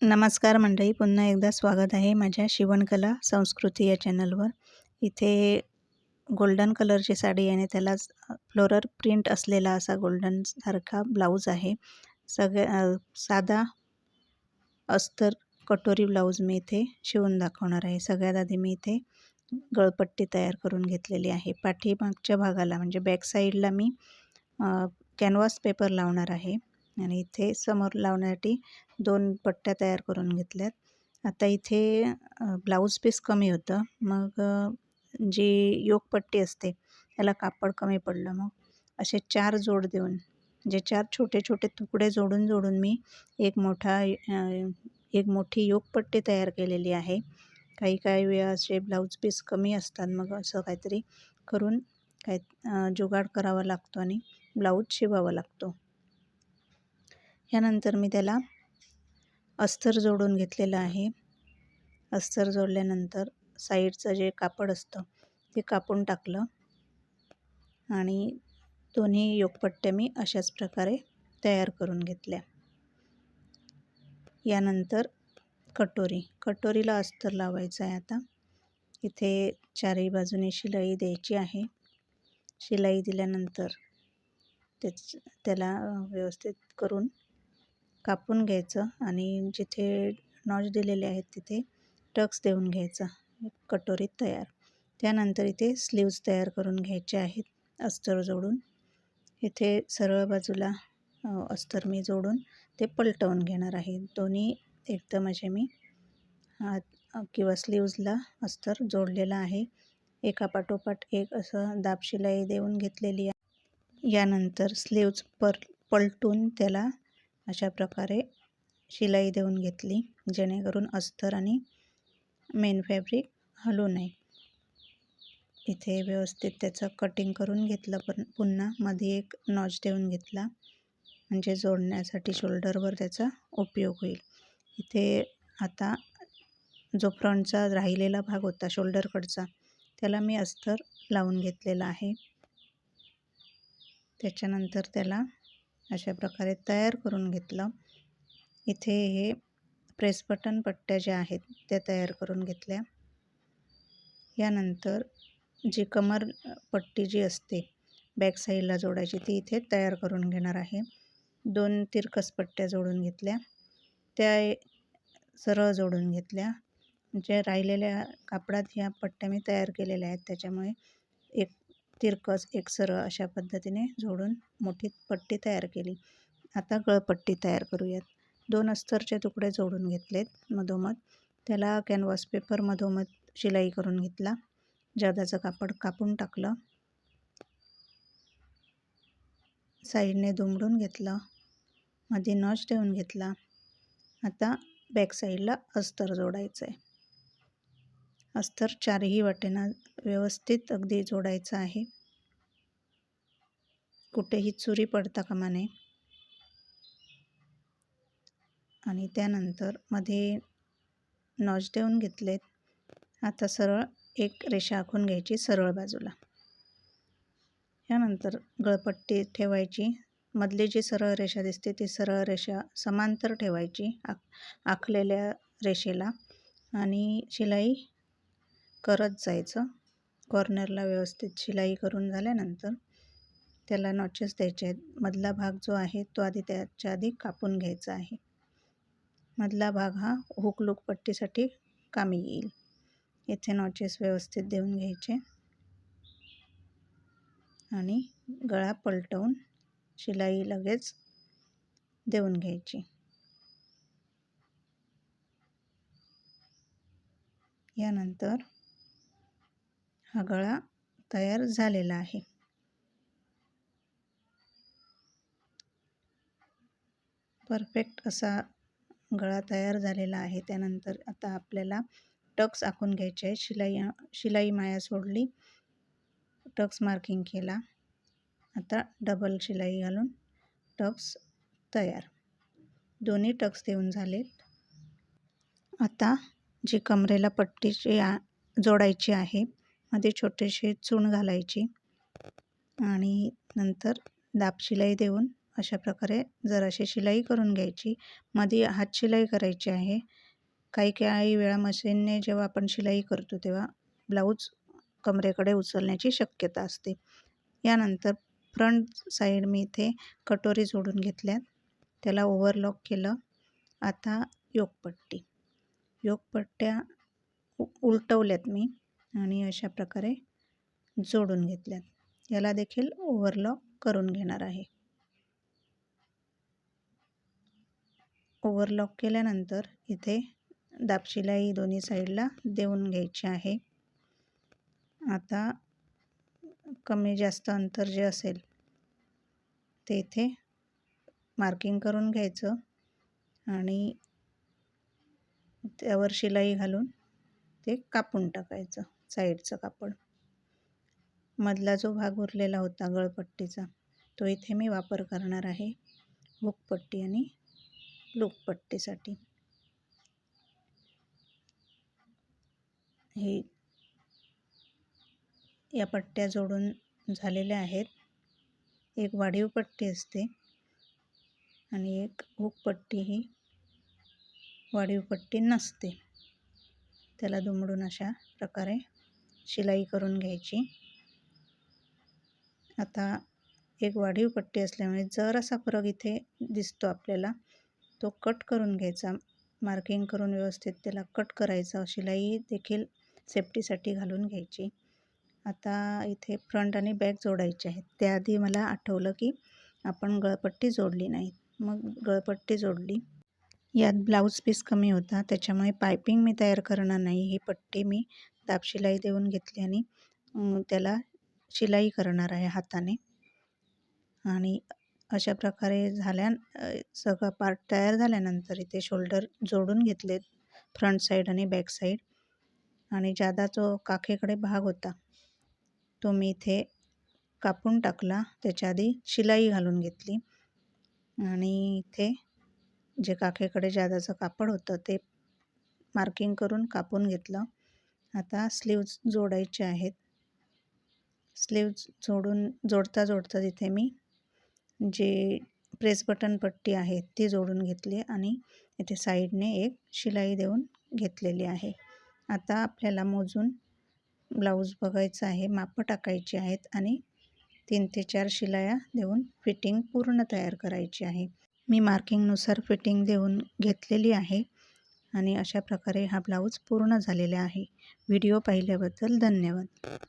नमस्कार मंडळी, पुन्हा एकदा स्वागत आहे माझ्या शिवणकला संस्कृती या चॅनलवर. इथे गोल्डन कलरची साडी आणि त्याला फ्लोरल प्रिंट असलेला असा गोल्डन सारखा ब्लाऊज आहे. साधा अस्तर कटोरी ब्लाऊज मी इथे शिवून दाखवणार आहे. सगळ्यात आधी मी इथे गळपट्टी तयार करून घेतलेली आहे. पाठीमागच्या भागाला म्हणजे बॅक साईडला मी कॅनव्हास पेपर लावणार आहे आणि इथे समोर लावण्यासाठी 2 पट्ट्या तयार करून घेतल्यात. आता इथे ब्लाऊज पीस कमी होतं, मग जी योकपट्टी असते त्याला कापड कमी पडलं. मग असे 4 जोड देऊन जे 4 छोटे-छोटे तुकडे जोडून मी एक मोठी योकपट्टी तयार केलेली आहे. काही वेळा असे ब्लाऊज पीस कमी असतात, मग असं काहीतरी करून जुगाड करावा लागतो आणि ब्लाऊज शिवावा लागतो. यानंतर मी त्याला अस्तर जोडून घेतलेलं आहे. अस्तर जोडल्यानंतर साईडचं जे कापड असतं ते कापून टाकलं आणि दोन्ही योकपट्ट्या मी अशाच प्रकारे तयार करून घेतल्या. यानंतर कटोरीला अस्तर लावायचं आहे. आता इथे चारही बाजूने शिलाई द्यायची आहे. शिलाई दिल्यानंतर त्याला व्यवस्थित करून कापून घ्यायचं आणि जिथे नॉच दिलेले आहेत तिथे टक्स देऊन घ्यायचा. कटोरी तयार. त्यानंतर इथे स्लीव्ज तयार करून घ्यायचे आहेत अस्तर जोडून. इथे सरळ बाजूला अस्तर मी जोडून ते पलटवून घेणार आहे. दोन्ही एकदम असे मी किंवा स्लीव्जला अस्तर जोडलेलं आहे. एका पाठोपाठ एक असं दाब शिलाई देऊन घेतलेली आहे. यानंतर स्लीव्ज पलटून त्याला अशा प्रकारे शिलाई देऊन घेतली, जेणेकरून अस्तर आणि मेन फॅब्रिक हलू नये. इथे व्यवस्थित त्याचं कटिंग करून घेतलं, पण पुन्हा मध्ये एक नॉच देऊन घेतला, म्हणजे जोडण्यासाठी शोल्डरवर त्याचा उपयोग होईल. इथे आता जो फ्रंटचा राहिलेला भाग होता शोल्डरकडचा, त्याला मी अस्तर लावून घेतलेला आहे. त्याच्यानंतर त्याला अशा प्रकारे तयार करून घेतलं. इथे हे प्रेस बटन पट्ट्या ज्या आहेत त्या तयार करून घेतल्या. यानंतर जी कमर पट्टी जी असते बॅक साईडला जोडायची ती इथे तयार करून घेणार आहे. 2 तिरकस पट्ट्या जोडून घेतल्या, त्या सरळ जोडून घेतल्या. जे राहिलेल्या कापडात ह्या पट्ट्या मी तयार केलेल्या आहेत, त्याच्यामुळे एक तिरकस एक सरळ अशा पद्धतीने जोडून मोठी पट्टी तयार केली. आता गळपट्टी तयार करूयात. 2 अस्तरचे तुकडे जोडून घेतलेत मधोमध. त्याला कॅनव्हास पेपर मधोमध शिलाई करून घेतला. जादाचं कापड कापून टाकलं. साईडने दुमडून घेतलं. मध्ये नॉच देऊन घेतला. आता बॅक साईडला अस्तर जोडायचं आहे. अस्तर चारही वाटेनं व्यवस्थित अगदी जोडायचं आहे. कुठेही चुरी पडता कामा नये. आणि त्यानंतर मध्ये नॉच देऊन घेतलेत. आता सरळ एक रेषा आखून घ्यायची सरळ बाजूला. यानंतर गळपट्टी ठेवायची. मधली जी सरळ रेषा दिसते ती सरळ रेषा समांतर ठेवायची आखलेल्या रेषेला आणि शिलाई करत जायचं. कॉर्नरला व्यवस्थित शिलाई करून झाल्यानंतर त्याला नॉचेस द्यायचे आहेत. मधला भाग जो आहे तो त्याच्या आधी कापून घ्यायचा आहे. मधला भाग हा हुक लूक पट्टीसाठी कामी येईल. इथे नॉचेस व्यवस्थित देऊन घ्यायचे आणि गळा पलटवून शिलाई लगेच देऊन घ्यायची. यानंतर हा गळा तयार झालेला आहे. परफेक्ट असा गळा तयार झालेला आहे. त्यानंतर आता आपल्याला टक्स आखून घ्यायचे आहे. शिलाई माया सोडली, टक्स मार्किंग केला. आता डबल शिलाई घालून टक्स तयार. दोन्ही टक्स देऊन झालेत. आता जी कमरेला पट्टी जोडायची आहे, मध्ये छोटीशी चूण घालायची आणि नंतर दाब शिलाई देऊन अशा प्रकारे जराशी शिलाई करून घ्यायची. मध्ये हात शिलाई करायची आहे. काही वेळा मशीनने जेव्हा आपण शिलाई करतो तेव्हा ब्लाऊज कमरेकडे उचलण्याची शक्यता असते. यानंतर फ्रंट साईड मी इथे कटोरी जोडून घेतल्यात, त्याला ओव्हरलॉक केलं. आता योकपट्ट्या उलटवल्यात मी आणि अशा प्रकारे जोडून घेतल्यात. याला देखील ओव्हरलॉक करून घेणार आहे. ओव्हरलॉक केल्यानंतर इथे दाबशिलाई दोन्ही साईडला देऊन घ्यायची आहे. आता कमी जास्त अंतर जे असेल ते इथे मार्किंग करून घ्यायचं आणि त्यावर शिलाई घालून ते कापून टाकायचं साईडचं कापड. मधला जो भाग उरलेला होता गळपट्टीचा तो इथे मी वापर करणार आहे हुकपट्टी आणि लूपपट्टीसाठी. हे या पट्ट्या जोडून झालेल्या आहेत. एक वाढीव पट्टी असते आणि एक हुकपट्टी ही वाढीव पट्टी नसते. त्याला दुमडून अशा प्रकारे शिलाई करून घ्यायची. आता एक वाढीव पट्टी असल्यामुळे जरासा फरक इथे दिसतो आपल्याला, तो कट करून घ्यायचा. मार्किंग करून व्यवस्थित त्याला कट करायचं. शिलाई देखील सेफ्टीसाठी घालून घ्यायची. आता इथे फ्रंट आणि बॅक जोडायचे आहेत. त्याआधी मला आठवलं की आपण गळपट्टी जोडली नाही. मग गळपट्टी जोडली. यात ब्लाऊज पीस कमी होता त्याच्यामुळे पायपिंग मी तयार करणार नाही. ही पट्टी मी दाबशिलाई देऊन घेतली आणि त्याला शिलाई करणार आहे हाताने. आणि अशा प्रकारे सगळा पार्ट तयार झाल्यानंतर इथे शोल्डर जोडून घेतलेत फ्रंट साईड आणि बॅक साईड. आणि जादा जो काखेकडे भाग होता तो मी इथे कापून टाकला. त्याच्या आधी शिलाई घालून घेतली आणि इथे जे काखेकडे जादाचं कापड होतं ते मार्किंग करून कापून घेतलं. आता स्लीव्ज जोडायचे आहेत. स्लीव्ज जोडता तिथे मी जे प्रेस बटन पट्टी आहे ती जोडून घेतली आणि इथे साईडने एक शिलाई देऊन घेतलेली आहे. आता आपल्याला मोजून ब्लाऊज बघायचं आहे, मापं टाकायची आहेत आणि 3 ते 4 शिलाया देऊन फिटिंग पूर्ण तयार करायची आहे. मी मार्किंगनुसार फिटिंग देऊन घेतलेली आहे आणि अशा प्रकारे हा ब्लाऊज पूर्ण झालेला आहे. व्हिडिओ पाहिल्याबद्दल धन्यवाद.